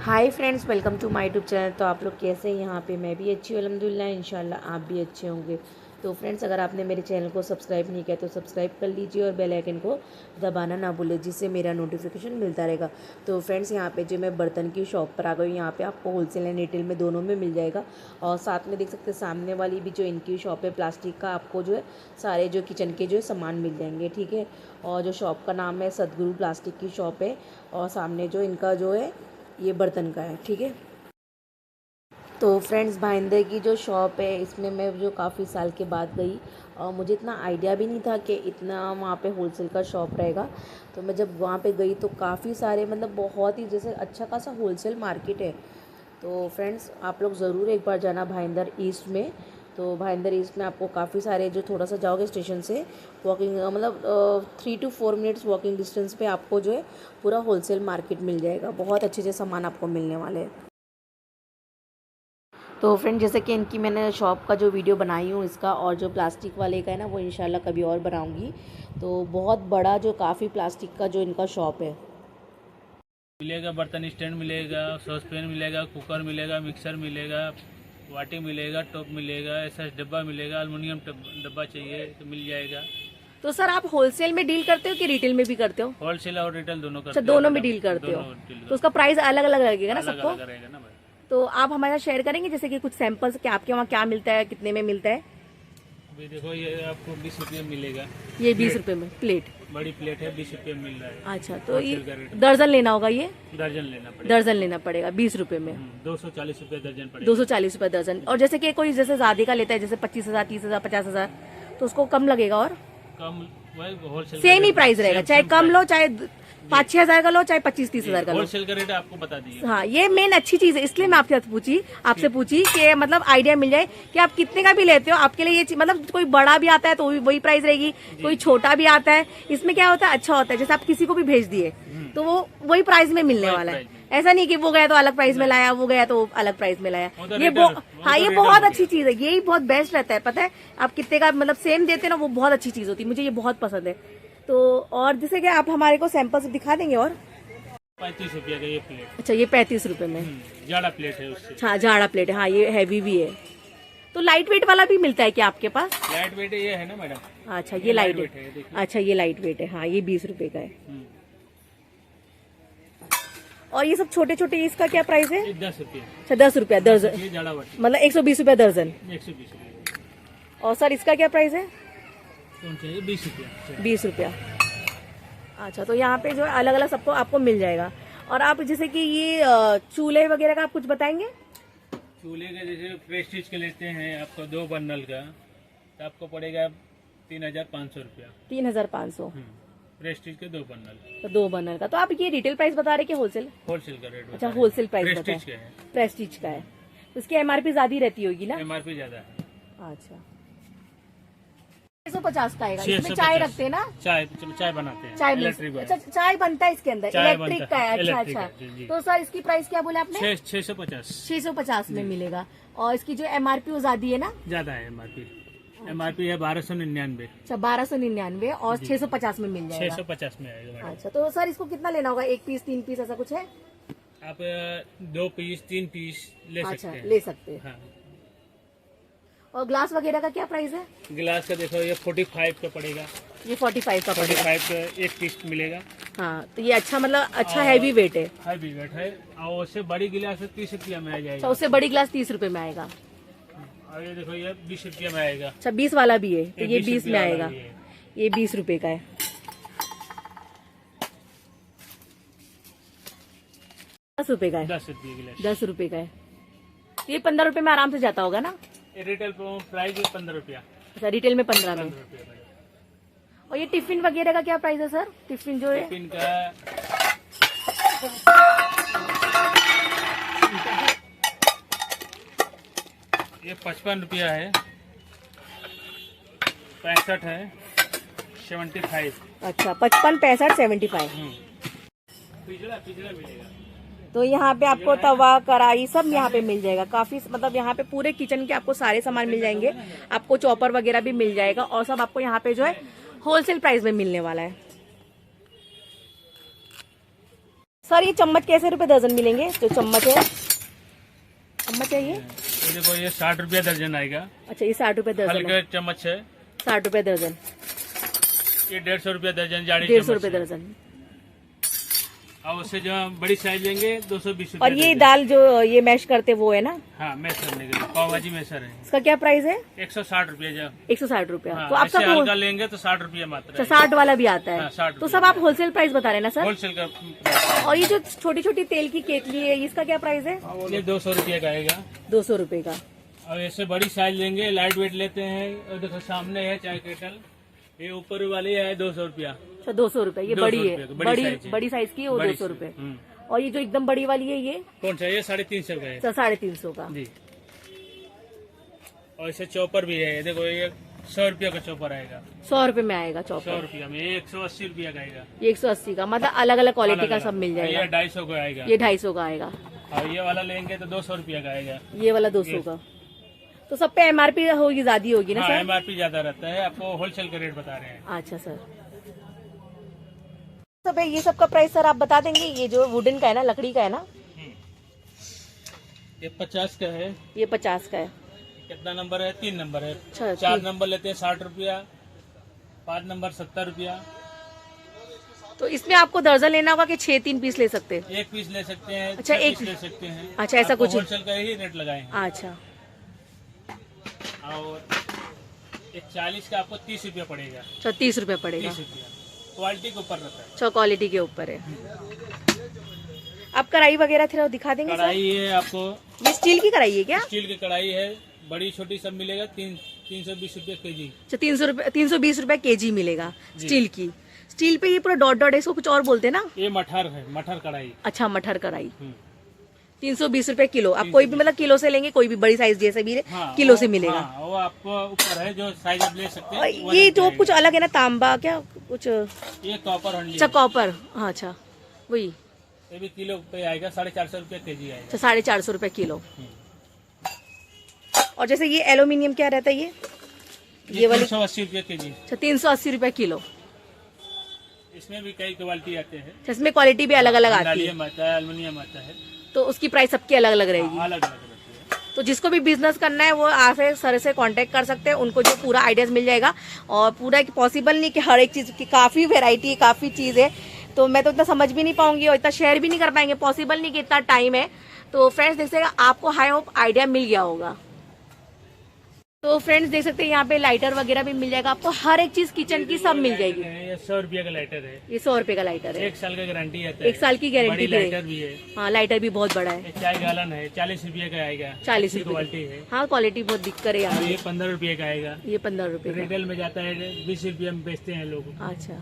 Hi friends, welcome to my YouTube channel. तो आप लोग कैसे हैं? यहाँ पे मैं भी अच्छी हूँ अल्हम्दुलिल्लाह। इंशाल्लाह आप भी अच्छे होंगे। तो फ्रेंड्स, अगर आपने मेरे चैनल को सब्सक्राइब नहीं किया तो सब्सक्राइब कर लीजिए और बेल आइकन को दबाना ना भूलें, जिससे मेरा नोटिफिकेशन मिलता रहेगा। तो फ्रेंड्स, यहाँ पे जो मैं बर्तन की शॉप पर आ गई हूँ, यहाँ पे आपको होलसेल एंड रिटेल में दोनों में मिल जाएगा। और साथ में देख सकते हैं सामने वाली भी जो इनकी शॉप है प्लास्टिक का, आपको जो है सारे जो किचन के जो है सामान मिल जाएंगे, ठीक है। और जो शॉप का नाम है सदगुरु प्लास्टिक की शॉप है। और सामने जो इनका जो है ये बर्तन का है, ठीक है। तो फ्रेंड्स, भाईंदर की जो शॉप है इसमें मैं जो काफ़ी साल के बाद गई और मुझे इतना आइडिया भी नहीं था कि इतना वहाँ पे होलसेल का शॉप रहेगा। तो मैं जब वहाँ पे गई तो काफ़ी सारे मतलब बहुत ही जैसे अच्छा खासा होलसेल मार्केट है। तो फ्रेंड्स, आप लोग ज़रूर एक बार जाना भाईंदर ईस्ट में। तो भाईंदर ईस्ट में आपको काफ़ी सारे जो थोड़ा सा जाओगे स्टेशन से वॉकिंग मतलब 3 to 4 मिनट्स वॉकिंग डिस्टेंस पे आपको जो है पूरा होलसेल मार्केट मिल जाएगा। बहुत अच्छे अच्छे सामान आपको मिलने वाले हैं। तो फ्रेंड, जैसे कि इनकी मैंने शॉप का जो वीडियो बनाई हूँ इसका, और जो प्लास्टिक वाले का है ना वो इंशाल्लाह कभी और बनाऊँगी। तो बहुत बड़ा जो काफ़ी प्लास्टिक का जो इनका शॉप है। मिलेगा, बर्तन स्टैंड मिलेगा, सॉस पैन मिलेगा, कुकर मिलेगा, मिक्सर मिलेगा, वाटी मिलेगा, टॉप मिलेगा, ऐसा डब्बा मिलेगा, एल्युमिनियम डब्बा चाहिए तो मिल जाएगा। तो सर, आप होलसेल में डील करते हो कि रिटेल में भी करते हो? होलसेल और रिटेल दोनों करते अच्छा, हैं। दोनों में डील करते हो। तो उसका प्राइस अलग अलग लगेगा ना अलग सबको? अलग रहेगा ना भाई। तो आप हमारे साथ शेयर करेंगे जैसे कि कुछ सैंपल्स कि आपके वहाँ क्या मिलता है, कितने में मिलता है? अभी देखो, ये आपको 20 रुपये में मिलेगा। ये 20 रुपये में प्लेट? बड़ी प्लेट है, 20 रुपये में मिल रहा है। अच्छा, तो ये होलसेल का रेट दर्जन लेना होगा? ये दर्जन लेना पड़ेगा। दर्जन लेना पड़ेगा 20 रुपये में। 240 रुपये दर्जन पड़ेगा। 240 रुपये दर्जन। और जैसे कि कोई जैसे ज़्यादा का लेता है, जैसे 25,000, 30,000, 50,000, तो उसको कम लगेगा? और कम वही होलसेल सेम ही प्राइस रहेगा, चाहे कम लो, चाहे 5-6 हज़ार का लो, चाहे 25-30 हज़ार का लो। होलसेल का रेट आपको बता दिए। हाँ, ये मेन अच्छी चीज है, इसलिए मैं आपसे पूछी कि मतलब आइडिया मिल जाए कि आप कितने का भी लेते हो। आपके लिए ये मतलब कोई बड़ा भी आता है तो वही प्राइस रहेगी, कोई छोटा भी आता है। इसमें क्या होता है, अच्छा होता है, जैसे आप किसी को भी भेज दिए तो वो वही प्राइस में मिलने वाला है। ऐसा नहीं कि वो गया तो अलग प्राइस में लाया, वो गया तो अलग प्राइस में लाया। हाँ, ये बहुत अच्छी चीज है, यही बहुत बेस्ट रहता है। पता है, आप कितने का मतलब सेम देते हैं ना, वो बहुत अच्छी चीज होती है। मुझे ये बहुत पसंद है। तो और जैसे कि आप हमारे को सैंपल दिखा देंगे। और 35 रुपये का ये प्लेट। अच्छा, ये 35 रुपये में जाड़ा प्लेट है उससे। हाँ, जाड़ा प्लेट है। हाँ, ये हैवी भी है। तो लाइट वेट वाला भी मिलता है क्या आपके पास? लाइट वेट ये है ना मैडम। अच्छा, ये लाइट वेट है। अच्छा, ये लाइट वेट है। हाँ, ये 20 रुपए का है। और ये सब छोटे छोटे, इसका क्या प्राइस है? 10 रुपये। अच्छा, 10 रुपया दर्जन, जाड़ा वाटी मतलब 120 रुपया दर्जन। 120 रुपये। और सर, इसका क्या प्राइस है? कौन चाहिए? 20 रुपया। 20 रुपया। अच्छा, तो यहाँ पे जो अलग अलग सबको आपको मिल जाएगा। और आप जैसे कि ये चूल्हे वगैरह का आप कुछ बताएंगे? चूल्हे का जैसे प्रेस्टीज के लेते हैं आपको 2 बर्नल का, तो आपको पड़ेगा 3,500 रुपया। 3,500। प्रेस्टीज के 2 बर्नल। तो 2 बर्नर का। तो आप ये रिटेल प्राइस बता रहे कि होलसेल? होलसेल का रेट। अच्छा, होलसेल प्राइस प्रेस्टीज का है। प्रेस्टीज का है, तो इसकी एमआरपी ज्यादा ही रहती होगी ना? एमआरपी ज्यादा है। अच्छा, 650 का आएगा। 650। इसमें चाय रखते हैं ना? चाय बनाते हैं। चाय इलेक्ट्रिक। अच्छा, चाय बनता है इसके अंदर, चाय इलेक्ट्रिक बनता का है। है, अच्छा इलेक्ट्रिक अच्छा। है, जी। तो सर, इसकी प्राइस क्या बोले आपने? 650। 650 में मिलेगा। और इसकी जो एमआरपी वो ज्यादा है ना? ज्यादा है एमआरपी। एमआरपी है 1299। अच्छा, 1299 और 650 में मिल जाएगा। 650 में आएगा मैडम। अच्छा, तो सर इसको कितना लेना होगा? 1 पीस, 3 पीस, ऐसा कुछ है? आप 2 पीस 3 पीस ले सकते अच्छा, हैं। ले सकते हैं। हाँ। और ग्लास वगैरह का क्या प्राइस है? गिलास का देखो, ये 45 का पड़ेगा। ये 45 का पड़ेगा। 45 का 1 पीस मिलेगा। हाँ, तो ये अच्छा मतलब अच्छा हैवी वेट है। हैवी वेट है। और उससे बड़ी गिलास 30 रुपया में आ अच्छा, जाएगा। उससे बड़ी ग्लास 30 रुपए में आएगा। और ये देखो, ये 20 रुपया में आएगा। अच्छा, 20 वाला भी है, तो ये 20 20 में वाला आएगा। भी है। ये 20 रुपए का है। 10 रुपए का है। 10 रुपये गिलास। 10 रुपए का है। ये 15 रुपए में आराम से जाता होगा ना? ये रिटेल प्राइस है 15 रुपया। अच्छा, रिटेल में 15 में। 15 रुपया भाई। और ये टिफिन वगैरह का क्या प्राइस है सर? टिफिन जो है टिफिन का ये 55 रुपया है, 65 है, 75। अच्छा, 55, 65, 75। पिछड़ा मिलेगा। तो यहाँ पे आपको तवा, कढ़ाई सब यहाँ पे मिल जाएगा। काफी मतलब यहाँ पे पूरे किचन के आपको सारे सामान मिल जाएंगे। आपको चॉपर वगैरह भी मिल जाएगा और सब आपको यहाँ पे जो है होलसेल प्राइस में मिलने वाला है। सर ये चम्मच कैसे रुपए दर्जन मिलेंगे? जो चम्मच है, चम्मच है ये देखो ये 60 रुपया दर्जन आएगा। अच्छा ये 60 रुपए दर्जन हल्का है। चम्मच है 60 रुपए दर्जन, ये 150 रुपया दर्जन, जाड़ी 150 चम्मच रुपए है। दर्जन। और उससे जो बड़ी साइज लेंगे 220 रुपया और ये दर्जन। दाल जो ये मैश करते वो है ना? हाँ मैश करने के लिए पाव भाजी मैशर है। इसका क्या प्राइस है? 160 रुपया जो। 160 रुपया। हाँ, तो आप ऐसे सब हल्का लेंगे तो 60 रुपया मात्र अच्छा है। 60 वाला भी आता है? हाँ, 60 तो रुपया सब आप होलसेल प्राइस बता रहे हैं ना सर? होलसेल का। और ये जो छोटी छोटी तेल की केतली है इसका क्या प्राइस है? ये 200 रुपया का आएगा। 200 रुपए का। और ऐसे बड़ी साइज लेंगे, लाइट वेट लेते हैं। और देखो सामने है चाय केटल, ये ऊपर वाली है 200 रुपया। अच्छा 200 रुपए। ये 200 बड़ी रुपये है, की, बड़ी साइज है। बड़ी साइज की है वो बड़ी 200 रुपए। हम्म। और ये जो एकदम बड़ी वाली है ये कौन सा? ये 350 का है। 350 का। जी। और इसे चॉपर भी है, देखो ये 100 रुपया का चॉपर आएगा। 100 रुपए में आएगा 100 चॉपर। रुपया में। ये 180 रुपया का आएगा। ये 180 का, मतलब अलग अलग क्वालिटी का अलग-अलग। सब मिल ये जाएगा। 250 का आएगा। ये 250 का आएगा। और ये वाला लेंगे तो 200 रुपया का आएगा। ये वाला 200 का। तो सब पे एमआरपी होगी, ज्यादा होगी ना हाँ, सर? MRP ज्यादा रहता है, आपको होलसेल का रेट बता रहे हैं। अच्छा सर। सब है ये सब का प्राइस सर आप बता देंगे? ये जो वुडन का है ना, लकड़ी का है ना? ये 50 का है। ये 50 का है। कितना नंबर है? 3 नंबर है। अच्छा 4 नंबर लेते हैं 60 रुपया, 5 नंबर 70 रुपया। तो इसमें आपको दर्जन लेना होगा कि 6 पीस ले सकते हैं? 1 पीस ले सकते हैं। अच्छा, 6 एक पीस ले सकते हैं। अच्छा, ऐसा आपको कुछ? होलसेल का ही रेट लगाए हैं। अच्छा। और एक 40 का आपको 30 रुपया पड़ेगा। अच्छा 30 रुपया पड़ेगा। 30 रुपया क्वालिटी के ऊपर रहता है। अच्छा क्वालिटी के ऊपर है। आप कढ़ाई वगैरह थोड़ा दिखा देंगे सर? कढ़ाई है आपको, ये स्टील की कढ़ाई है क्या? स्टील की कढ़ाई है, बड़ी छोटी सब मिलेगा। 320 रुपया केजी। अच्छा 320 रुपया केजी मिलेगा जी। स्टील की। स्टील पे ये पूरा डॉट डॉट है, इसको कुछ और बोलते हैं ना? ये मठर है, मठर कढ़ाई। अच्छा मठर कढ़ाई। हम्म। 320 रुपए किलो। आप कोई भी मतलब किलो से लेंगे, कोई भी बड़ी साइज जैसे भी हाँ, किलो से मिलेगा। हाँ, वो आपको ऊपर है जो साइज आप ले सकते और हैं। वो ये रेट जो रहेगा। कुछ अलग है ना, तांबा क्या कुछ? ये कॉपर हंडी अच्छा है। कॉपर। हाँ अच्छा वही। ये भी किलो पे आएगा, 450 रुपया केजी आएगा। अच्छा 450 रुपए किलो। और जैसे ये एल्यूमिनियम क्या रहता है ये वाली? 380 रुपया केजी। अच्छा 380 रुपए किलो। इसमें भी कई क्वालिटी आते हैं। अच्छा, इसमें क्वालिटी भी अलग अलग आती है, एल्युमिनियम आता है, एल्युमिनियम आता है। तो उसकी प्राइस सबकी अलग अलग रहेगी। अलग अलग रहती है। तो जिसको भी बिजनेस करना है वो आपसे सर से कांटेक्ट कर सकते हैं, उनको जो पूरा आइडियाज मिल जाएगा। और पूरा पॉसिबल नहीं कि हर एक चीज़ की काफ़ी वेराइटी, काफ़ी चीज़ है, तो मैं तो इतना समझ भी नहीं पाऊंगी और इतना शेयर भी नहीं कर पाएंगे, पॉसिबल नहीं कि इतना टाइम है। तो फ्रेंड्स देख सकते हैं, आपको हाई होप आइडिया मिल गया होगा। तो फ्रेंड्स देख सकते हैं यहाँ पे लाइटर वगैरह भी मिल जाएगा आपको, हर एक चीज किचन की सब मिल जाएगी। ये 100 रुपया का लाइटर है। ये 100 रुपए का लाइटर है। 1 साल का गारंटी आता है। 1 साल की गारंटी बड़ी भी है। लाइटर भी है। हाँ लाइटर भी बहुत बड़ा है। ये चाय गालन है, 40 रुपये का आएगा। 40 अच्छी रुपए क्वालिटी है। हाँ क्वालिटी बहुत दिक्कत है यहाँ और पे। ये 15 रुपये का आएगा। ये 15 रुपए का। रिटेल में जाता है 20 रुपये में बेचते हैं लोग। अच्छा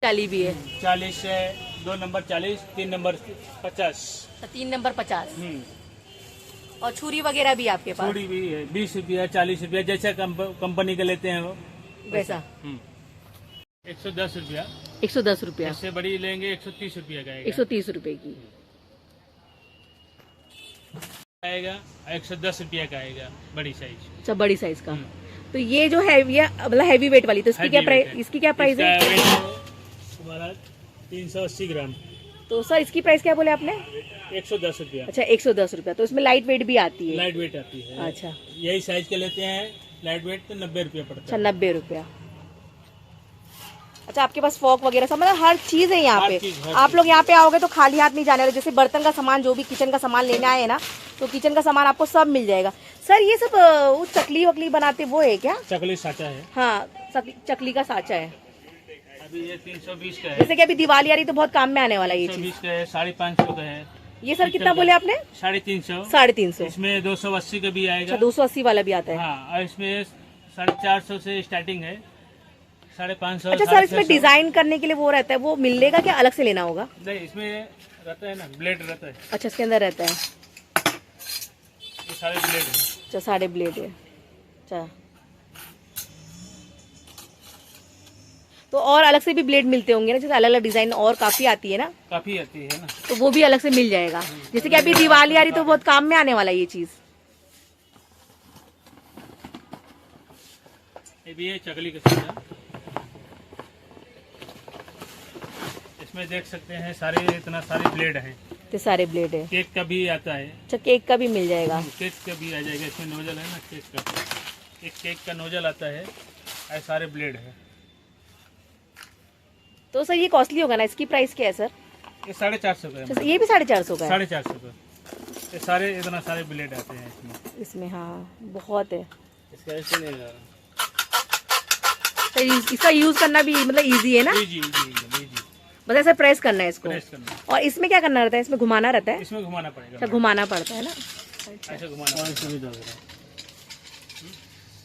चाली भी है। 40 है, 2 नंबर 40, 3 नंबर 50। 3 नंबर 50। और छुरी वगैरह भी आपके पास? चूड़ी भी है, 20 रुपया, 40 रुपया, जैसा कंपनी के लेते हैं वो वैसा। 110 रुपया। 110 रुपया। इससे बड़ी लेंगे 130 रुपया का आएगा। 130 रुपए की आएगा। 110 रुपया का आएगा बड़ी साइज। अच्छा बड़ी साइज का। तो ये जो है ये मतलब हैवी वेट वाली, तो इसकी क्या प्राइस? इसकी क्या प्राइस है? हमारा 380 ग्राम। तो सर इसकी प्राइस क्या बोले आपने? 110 रुपया। अच्छा 110 रुपया। तो इसमें लाइट वेट भी आती है? लाइट वेट आती है। अच्छा यही साइज के लेते हैं लाइट वेट तो 90 रुपया पड़ता अच्छा है। 90 रुपया। अच्छा आपके पास फॉक वगैरह सब मतलब हर चीज है यहाँ हर पे। चीज़, हर आप चीज़। लोग यहाँ पे आओगे तो खाली हाथ नहीं जाने वाले। जैसे बर्तन का सामान, जो भी किचन का सामान लेने आए ना, तो किचन का सामान आपको सब मिल जाएगा। सर ये सब वो चकली वकली बनाते वो है क्या? चकली साचा है। हाँ चकली का साचा है। अभी ये 320 का है। जैसे कि अभी दिवाली आ रही तो बहुत काम में आने वाला है ये चीज। 320 का है, 550 का है। ये सर कितना बोले आपने? 350। 350। इसमें 280 का भी आएगा। अच्छा 280 वाला भी आता है। हाँ, और इसमें 450 से स्टार्टिंग है, 550। अच्छा सर इसमें डिजाइन करने के लिए वो रहता है, वो मिलेगा क्या अलग से लेना होगा? नहीं, इसमें रहता है ना, ब्लेड रहता है। अच्छा इसके अंदर रहता है। ये सारे ब्लेड है। अच्छा सारे ब्लेड है। अच्छा तो और अलग से भी ब्लेड मिलते होंगे ना, जैसे अलग अलग डिजाइन और काफी आती है ना, काफी आती है ना। तो वो भी अलग से मिल जाएगा। जैसे कि अभी दिवाली आ रही तो बहुत काम में आने वाला है ये चीज। ये भी है चकली का साचा। इसमें देख सकते हैं सारे इतना सारे ब्लेड हैं। तो सारे ब्लेड है। केक का भी आता है। अच्छा, केक का भी मिल जाएगा। केक का भी आ जाएगा, इसमें नोजल है ना केक का, एक केक का नोजल आता है, ऐसे सारे ब्लेड है। तो सर ये कॉस्टली होगा ना, इसकी प्राइस क्या है सर? ये 450 का अच्छा, है। ये भी 450 का है? 450 का। ये सारे इतना सारे ब्लेड आते हैं इसमें। हाँ, बहुत है। इसका ऐसे नहीं लगा। तो इसका यूज करना भी मतलब इजी है ना? जी। बस ऐसे प्रेस करना है इसको। प्रेस करना। और इसमें क्या करना रहता है? इसमें घुमाना रहता है? इसमें घुमाना पड़ेगा। अच्छा, घुमाना पड़ता है ना। ऐसे घुमाना।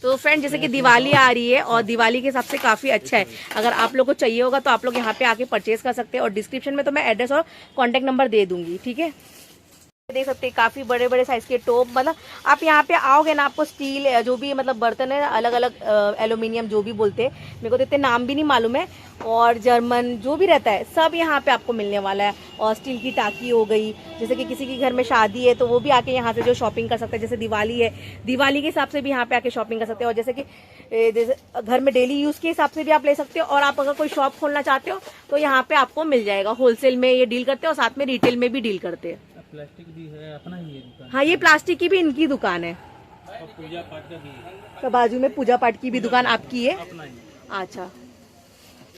तो फ्रेंड, जैसे कि दिवाली आ रही है और दिवाली के हिसाब से काफ़ी अच्छा है। अगर आप लोग को चाहिए होगा तो आप लोग यहाँ पे आके परचेज कर सकते हैं, और डिस्क्रिप्शन में तो मैं एड्रेस और कॉन्टैक्ट नंबर दे दूंगी, ठीक है। देख सकते हैं काफ़ी बड़े बड़े साइज़ के टोप, मतलब आप यहाँ पे आओगे ना, आपको स्टील जो भी मतलब बर्तन है, अलग अलग एल्यूमिनियम जो भी बोलते हैं, मेरे को तो इतने नाम भी नहीं मालूम है, और जर्मन जो भी रहता है सब यहाँ पे आपको मिलने वाला है। और स्टील की टाकी हो गई, जैसे कि किसी के घर में शादी है तो वो भी आके यहाँ से जो शॉपिंग कर सकते हैं। जैसे दिवाली है, दिवाली के हिसाब से भी यहाँ पे आके शॉपिंग कर सकते हैं। और जैसे कि जैसे घर में डेली यूज़ के हिसाब से भी आप ले सकते हो, और आप अगर कोई शॉप खोलना चाहते हो तो यहाँ पे आपको मिल जाएगा। होलसेल में ये डील करते हैं और साथ में रिटेल में भी डील करते हैं। प्लास्टिक भी है अपना ही है। हाँ, ये प्लास्टिक की भी इनकी दुकान है, और पूजा पाठ का भी है। तो बाजू में पूजा पाठ की भी दुकान आपकी है? अपना ही। अच्छा।